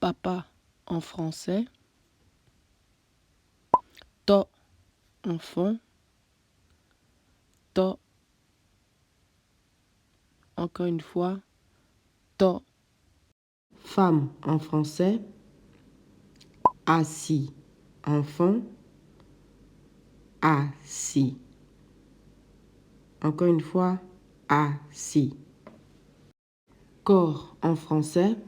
Papa en français. To, enfant. To. Encore une fois. To. Femme en français. Assis, enfant. Assis. Encore une fois. Assis. Corps en français.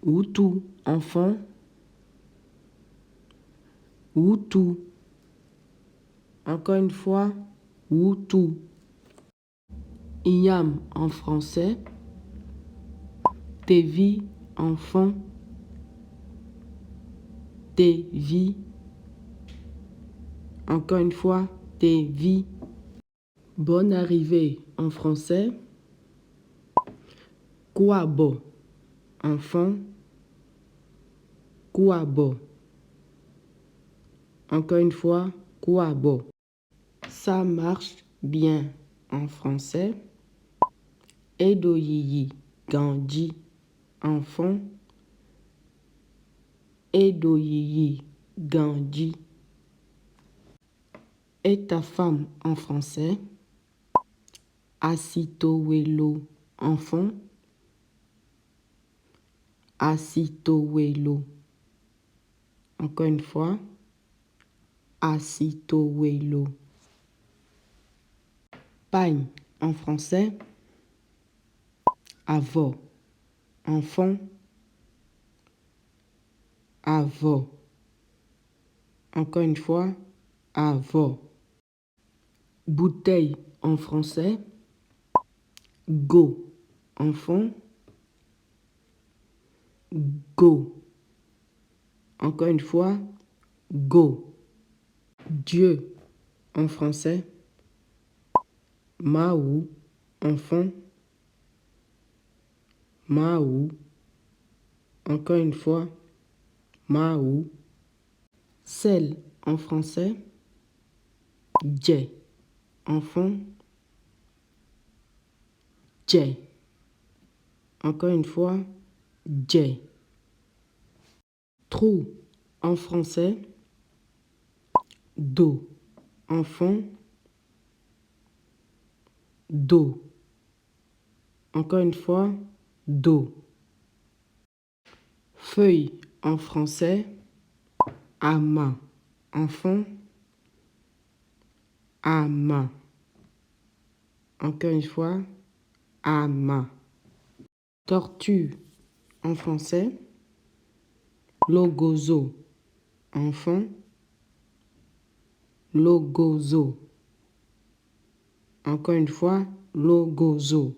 Hutu, enfant. Hutu. Encore une fois. Hutu. Inyam en français. Tevi, enfant. Tevi. Encore une fois. Tevi. Bonne arrivée en français. Kouabo, enfant. Kouabo. Encore une fois. Kouabo. Ça marche bien en français. Edoyiyi, Gandhi, enfant. Edoyiyi, Gandhi. Et ta femme en français. Asitowelo, enfant. Asitowelo. Encore une fois. Asitowelo. Pagne en français. Avo, enfant. Avo. Encore une fois. Avo. Bouteille en français. Go, enfant. Go. Encore une fois. Go. Dieu en français. Maou, enfant. Maou. Encore une fois. Maou. Sel en français. Dje, enfant. Dje. Encore une fois. Dje. Trou en français. Do, enfant. Do. Encore une fois. Do. Feuille en français. Ama, enfant. Ama. Encore une fois. Ama. Tortue en français. Logozo, enfant. Logozo. Encore une fois. Logozo.